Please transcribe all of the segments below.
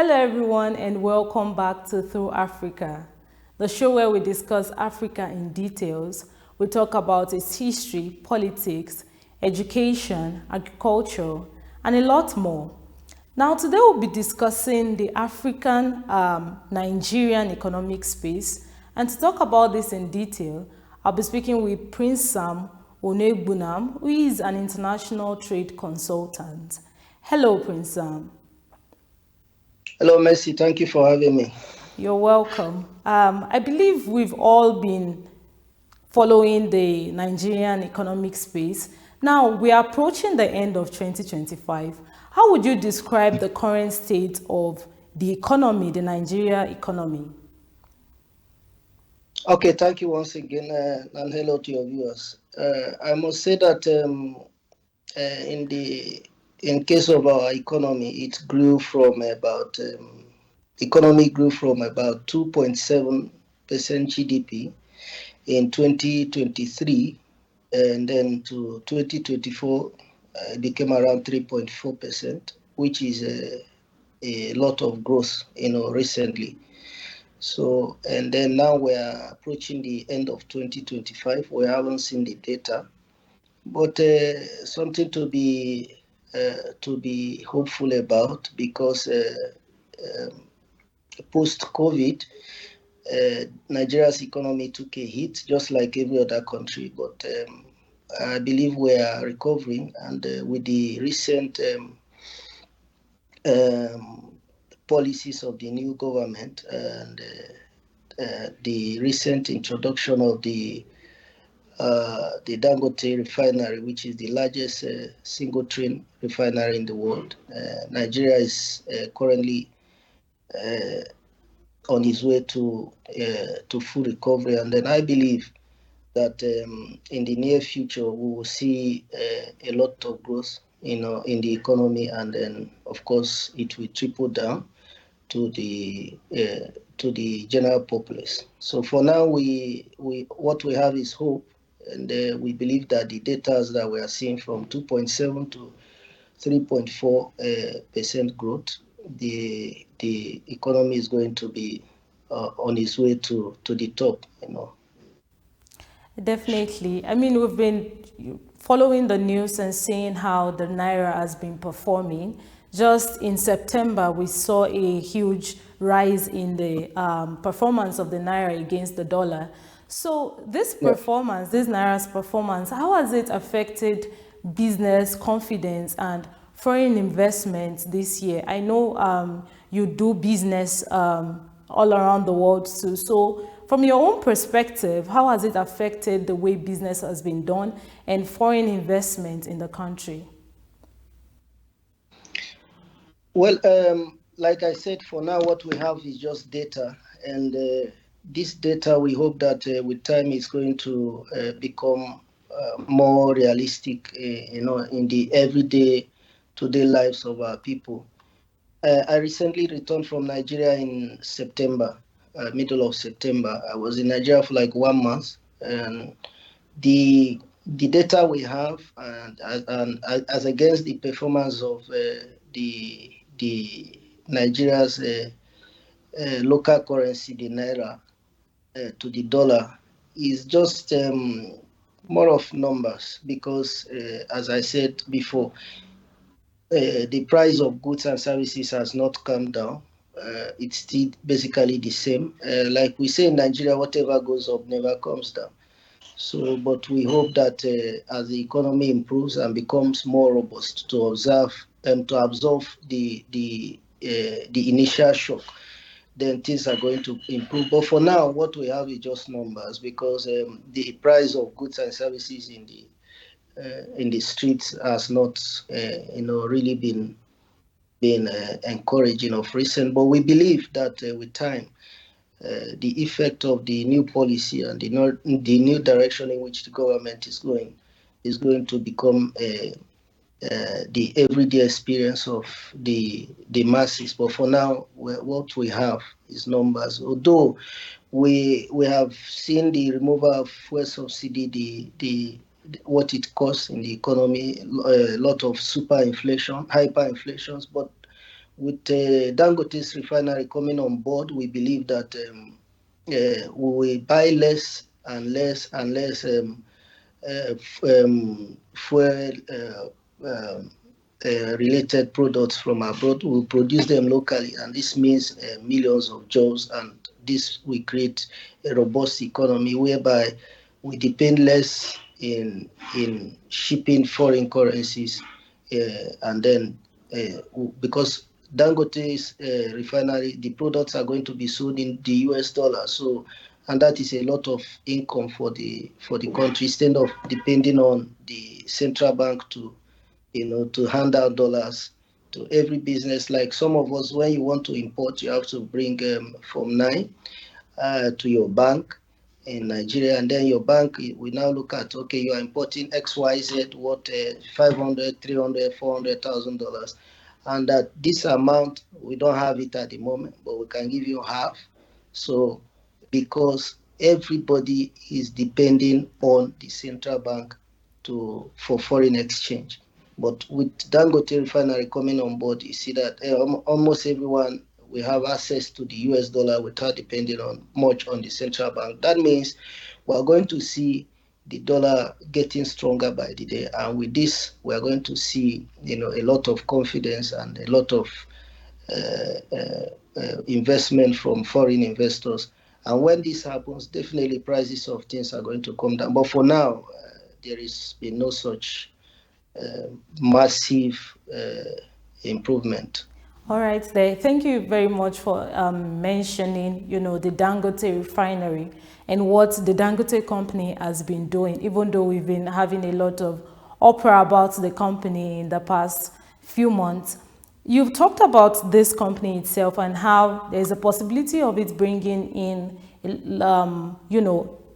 Hello everyone and welcome back to Through Africa, the show where we discuss Africa in details. We talk about its history, politics, education, agriculture, and a lot more. Now today we'll be discussing the African Nigerian economic space, and to talk about this in detail, I'll be speaking with Prince Sam Onegbunam, who is an international trade consultant. Hello Prince Sam. Hello, Messi. Thank you for having me. You're welcome. I believe we've all been following the Nigerian economic space. Now, we are approaching the end of 2025. How would you describe the current state of the economy, the Nigeria economy? Okay, thank you once again, and hello to your viewers. I must say that in case of our economy, economy grew from about 2.7% GDP in 2023, and then to 2024 it became around 3.4%, which is a lot of growth, recently. So, and then now we're approaching the end of 2025. We haven't seen the data, but something to be hopeful about, because post-COVID, Nigeria's economy took a hit, just like every other country. But I believe we are recovering, and with the recent policies of the new government and the recent introduction of the Dangote refinery, which is the largest single train refinery in the world. Nigeria is currently on its way to full recovery, and then I believe that in the near future we will see a lot of growth, in the economy, and then of course it will trickle down to the general populace. So for now, we what we have is hope, and we believe that the data that we are seeing from 2.7 to 3.4% growth, the economy is going to be on its way to the top. Definitely. I mean, we've been following the news and seeing how the Naira has been performing. Just in September, we saw a huge rise in the performance of the Naira against the dollar. So this performance, this Naira's performance, how has it affected business confidence and foreign investment this year? I know you do business all around the world too. So from your own perspective, how has it affected the way business has been done and foreign investment in the country? Well, like I said, for now, what we have is just data, and this data, we hope that with time, is going to become more realistic, in the everyday, today lives of our people. I recently returned from Nigeria in September, middle of September. I was in Nigeria for like 1 month, and the data we have, and as against the performance of the Nigeria's local currency, the Naira, to the dollar, is just more of numbers, because as I said before, the price of goods and services has not come down. It's still basically the same. Like we say in Nigeria, whatever goes up never comes down. So, but we hope that as the economy improves and becomes more robust, to absorb the initial shock, then things are going to improve. But for now, what we have is just numbers, because the price of goods and services in the streets has not, really been encouraging of recent. But we believe that with time, the effect of the new policy and the new direction in which the government is going to become the everyday experience of the masses. But for now, what we have is numbers. Although we have seen the removal of fuel subsidy, the what it costs in the economy, a lot of super inflation, hyperinflations, but with Dangote's refinery coming on board, we believe that we will buy less and less and less fuel related products from abroad. We produce them locally, and this means millions of jobs, and this will create a robust economy whereby we depend less in shipping foreign currencies, and then because Dangote's refinery, the products are going to be sold in the US dollar. So, and that is a lot of income for the country instead of depending on the central bank to to hand out dollars to every business. Like some of us, when you want to import, you have to bring from nine to your bank in Nigeria, and then your bank we now look at, okay, you are importing XYZ, what 500, 300, $400,000, and that this amount we don't have it at the moment, but we can give you half. So because everybody is depending on the central bank for foreign exchange. But with Dangote refinery coming on board, you see that almost everyone we have access to the US dollar without depending on much on the central bank. That means we're going to see the dollar getting stronger by the day, and with this, we're going to see a lot of confidence and a lot of investment from foreign investors. And when this happens, definitely prices of things are going to come down. But for now, there has been no such massive improvement. All right, there. Thank you very much for mentioning, the Dangote refinery and what the Dangote company has been doing, even though we've been having a lot of uproar about the company in the past few months. You've talked about this company itself and how there's a possibility of it bringing in,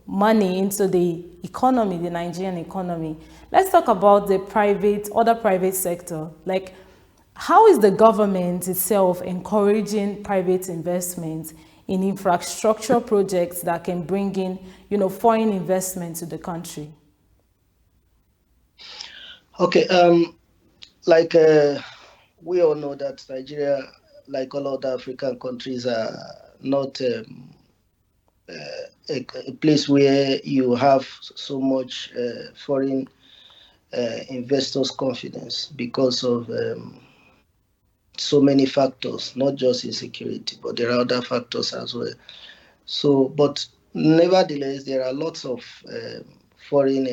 money into the economy, the Nigerian economy. Let's talk about the other private sector. Like, how is the government itself encouraging private investment in infrastructure projects that can bring in, foreign investment to the country? Okay, like we all know that Nigeria, like all other African countries, are not a place where you have so much foreign investors' confidence because of so many factors, not just insecurity, but there are other factors as well. So, but nevertheless, there are lots of foreign,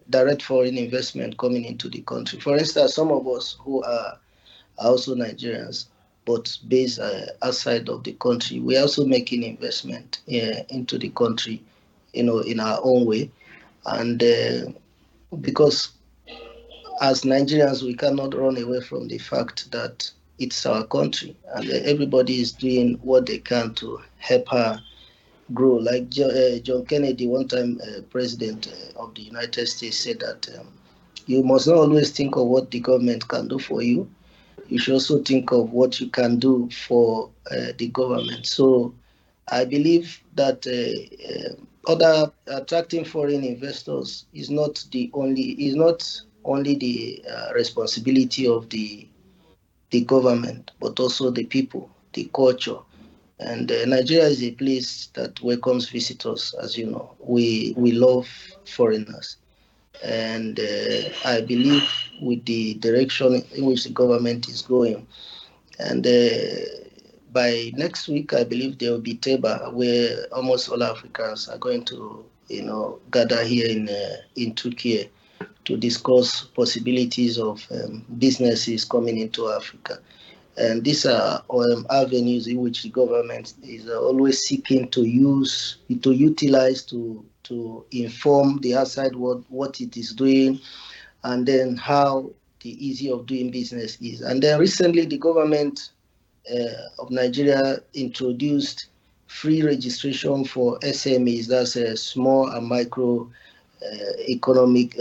direct foreign investment coming into the country. For instance, some of us who are also Nigerians, but based outside of the country, we're also making investment into the country, in our own way. And because as Nigerians, we cannot run away from the fact that it's our country, and everybody is doing what they can to help her grow. Like John Kennedy, one time president of the United States, said that you must not always think of what the government can do for you. You should also think of what you can do for the government. So I believe that other attracting foreign investors is not only the responsibility of the government, but also the people, the culture. And Nigeria is a place that welcomes visitors. As you know, we love foreigners, and I believe with the direction in which the government is going, and by next week, I believe there will be Teba, where almost all Africans are going to, gather here in Turkey to discuss possibilities of businesses coming into Africa. And these are avenues in which the government is always seeking to utilize to inform the outside world what it is doing, and then how the easy of doing business is. And then recently, the government of Nigeria introduced free registration for SMEs, that's small and micro economic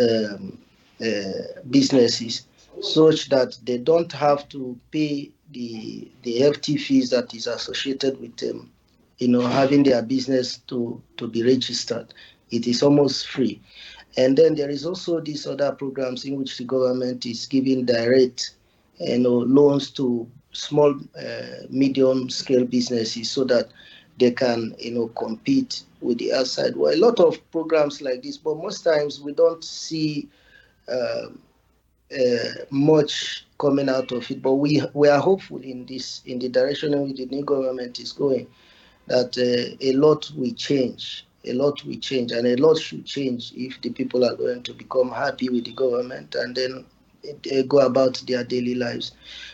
businesses, such that they don't have to pay the hefty fees that is associated with having their business to be registered. It is almost free. And then there is also these other programs in which the government is giving direct loans to small, medium scale businesses so that they can, compete with the outside. Well, a lot of programs like this, but most times we don't see much coming out of it. But we are hopeful in this, in the direction in which the new government is going, that a lot will change. A lot will change, and a lot should change if the people are going to become happy with the government and then go about their daily lives.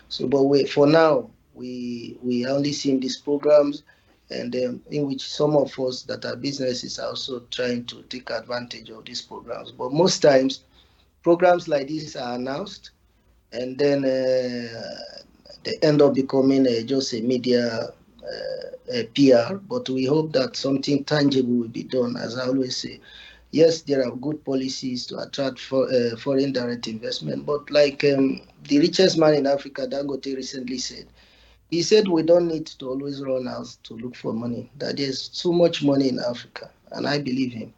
So, but for now, we are only seeing these programs, and in which some of us that are businesses are also trying to take advantage of these programs. But most times, programs like this are announced, and then they end up becoming just a media a PR. But we hope that something tangible will be done. As I always say, yes, there are good policies to attract foreign direct investment, but like the richest man in Africa, Dangote, recently said, he said we don't need to always run out to look for money, that there's so much money in Africa. And I believe him.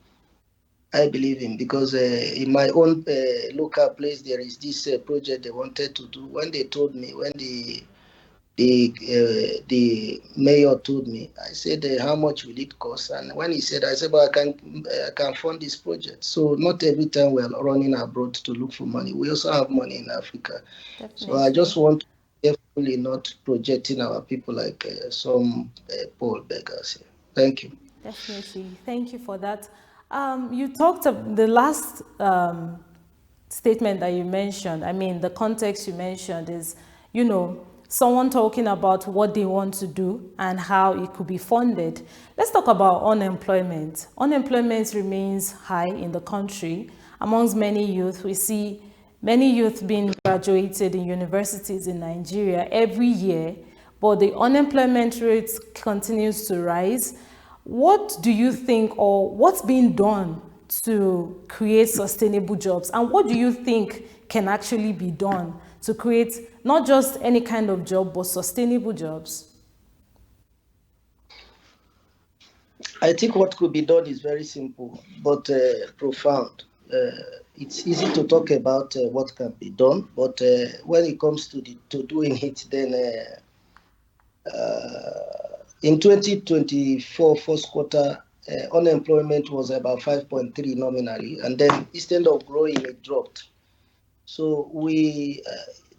I believe him because in my own local place, there is this project they wanted to do. When they told me, when the mayor told me, I said, how much will it cost? And when he said, I said, but I can fund this project. So not every time we're running abroad to look for money. We also have money in Africa. So I Definitely. just want to be carefully not projecting our people like some poor beggars here. Thank you. Definitely. Thank you for that. You talked of the last statement that you mentioned. I mean, the context you mentioned is, someone talking about what they want to do and how it could be funded. Let's talk about unemployment. Unemployment remains high in the country. Amongst many youth, we see many youth being graduated in universities in Nigeria every year, but the unemployment rate continues to rise. What do you think, or what's being done to create sustainable jobs? And what do you think can actually be done to create not just any kind of job, but sustainable jobs? I think what could be done is very simple but profound. It's easy to talk about what can be done, but when it comes to doing it, then in 2024 first quarter, unemployment was about 5.3 nominally, and then instead of growing, it dropped. So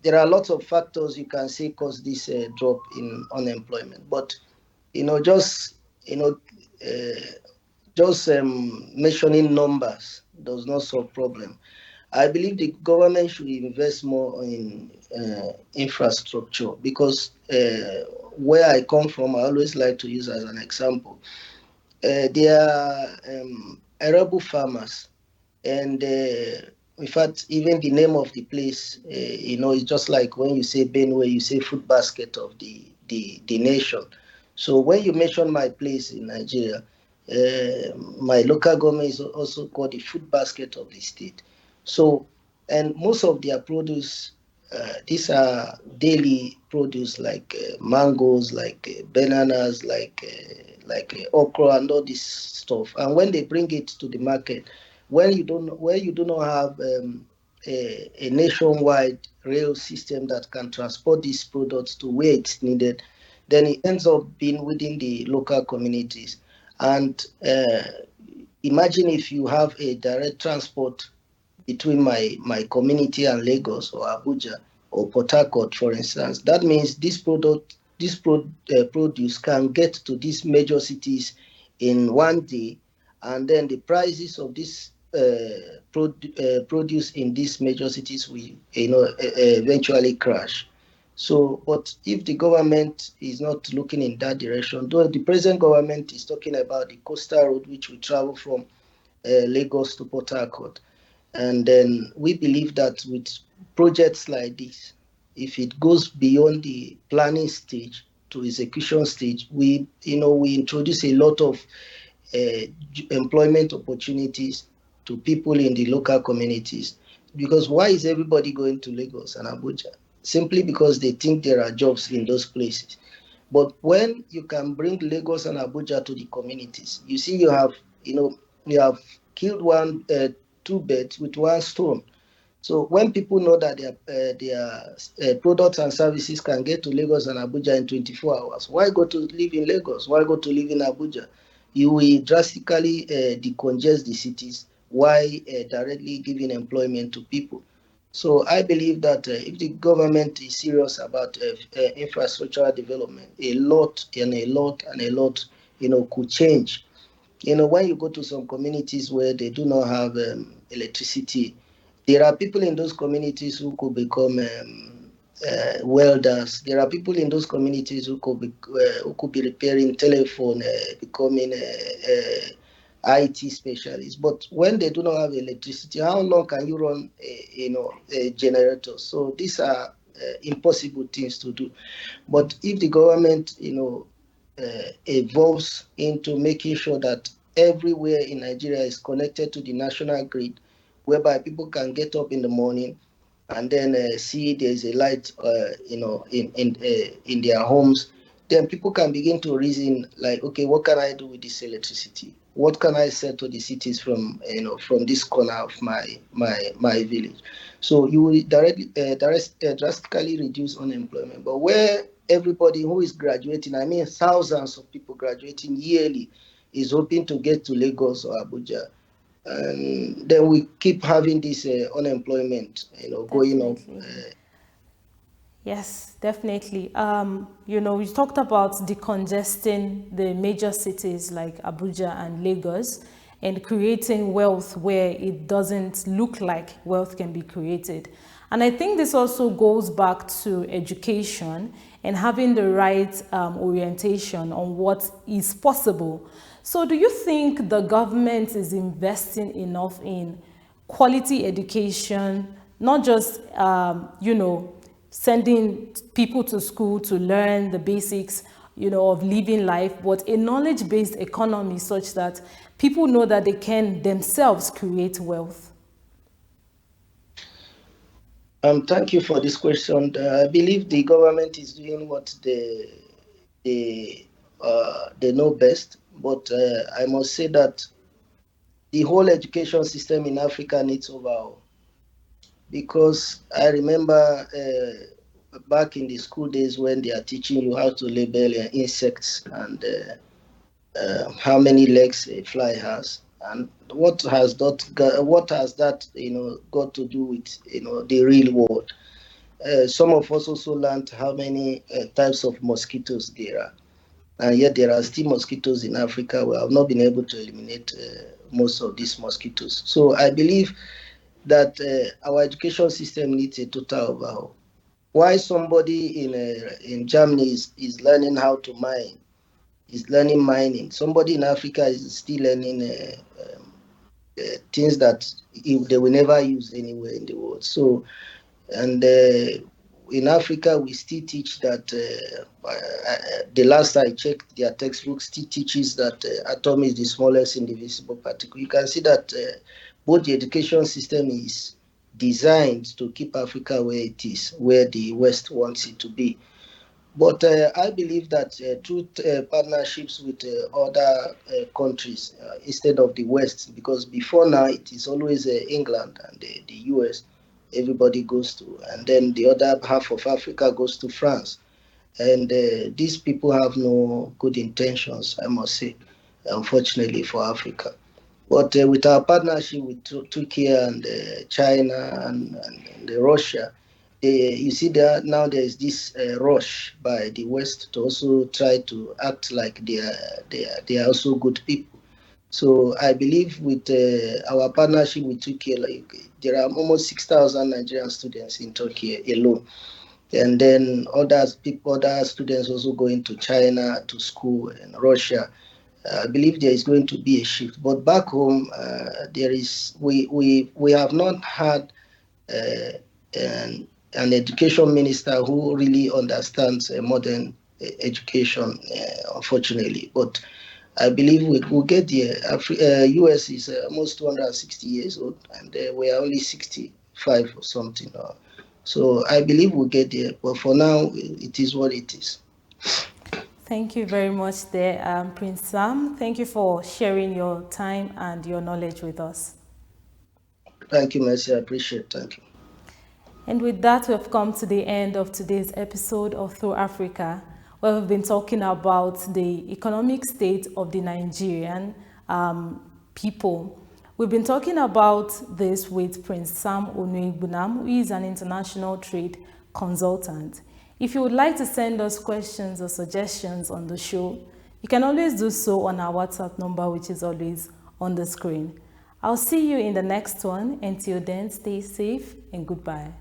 there are lots of factors you can say cause this drop in unemployment, but just you know. Just mentioning numbers does not solve problem. I believe the government should invest more in infrastructure because where I come from, I always like to use as an example. There are arable farmers, and in fact, even the name of the place, it's just like when you say Benue, you say food basket of the nation. So when you mention my place in Nigeria, my local government is also called the food basket of the state. So, and most of their produce, these are daily produce like mangoes, like bananas, like okra and all this stuff. And when they bring it to the market, where you do not have a nationwide rail system that can transport these products to where it's needed, then it ends up being within the local communities. And imagine if you have a direct transport between my community and Lagos or Abuja or Port Harcourt, for instance. That means produce can get to these major cities in one day, and then the prices of this produce in these major cities will, eventually crash. So, but if the government is not looking in that direction, though the present government is talking about the coastal road which will travel from Lagos to Port Harcourt. And then we believe that with projects like this, if it goes beyond the planning stage to execution stage, we introduce a lot of uh, employment opportunities to people in the local communities. Because why is everybody going to Lagos and Abuja? Simply because they think there are jobs in those places. But when you can bring Lagos and Abuja to the communities, you see you have killed two birds with one stone. So when people know that their products and services can get to Lagos and Abuja in 24 hours, why go to live in Lagos? Why go to live in Abuja? You will drastically decongest the cities while directly giving employment to people. So I believe that if the government is serious about infrastructural development, a lot and a lot and a lot, could change. When you go to some communities where they do not have electricity, there are people in those communities who could become welders. There are people in those communities who could be repairing telephone, becoming IT specialists. But when they do not have electricity, how long can you run a generator? So these are impossible things to do. But if the government, evolves into making sure that everywhere in Nigeria is connected to the national grid, whereby people can get up in the morning and then see there's a light, in their homes, then people can begin to reason like, okay, what can I do with this electricity? What can I sell to the cities from this corner of my village? So you will drastically reduce unemployment. But where everybody who is graduating, I mean thousands of people graduating yearly, is hoping to get to Lagos or Abuja, and then we keep having this unemployment, going on. Definitely. Yes, definitely. We talked about decongesting the major cities like Abuja and Lagos and creating wealth where it doesn't look like wealth can be created. And I think this also goes back to education and having the right orientation on what is possible. So, do you think the government is investing enough in quality education, not just, sending people to school to learn the basics, of living life, but a knowledge-based economy such that people know that they can themselves create wealth? Thank you for this question. I believe the government is doing what they know best, but I must say that the whole education system in Africa needs overhaul, because I remember back in the school days when they are teaching you how to label insects and how many legs a fly has, and what has that got to do with the real world. Some of us also learned how many types of mosquitoes there are, and yet there are still mosquitoes in Africa. We have not been able to eliminate most of these mosquitoes. So I believe that our education system needs a total overhaul. Why somebody in Germany is learning how to mine, is learning mining. Somebody in Africa is still learning things that they will never use anywhere in the world. So, and in Africa, we still teach that. The last I checked, their textbook still teaches that atom is the smallest indivisible particle. You can see that both the education system is designed to keep Africa where it is, where the West wants it to be. But I believe that through partnerships with other countries instead of the West, because before now it is always England and the US everybody goes to, and then the other half of Africa goes to France. And these people have no good intentions, I must say, unfortunately for Africa. But with our partnership with Turkey and China and Russia, you see that now there is this rush by the West to also try to act like they are also good people. So I believe with our partnership with Turkey, like there are almost 6,000 Nigerian students in Turkey alone, and then other students also going to China to school and Russia. I believe there is going to be a shift. But back home, there is we have not had uh, an education minister who really understands modern education, unfortunately. But I believe we will get there. US is almost 260 years old, and we are only 65 or something. So I believe we'll get there. But for now, it is what it is. Thank you very much there, Prince Sam. Thank you for sharing your time and your knowledge with us. Thank you, Mercy. I appreciate it. Thank you. And with that, we have come to the end of today's episode of Through Africa, where we've been talking about the economic state of the Nigerian people. We've been talking about this with Prince Sam Onuegbunam, who is an international trade consultant. If you would like to send us questions or suggestions on the show, you can always do so on our WhatsApp number, which is always on the screen. I'll see you in the next one. Until then, stay safe and goodbye.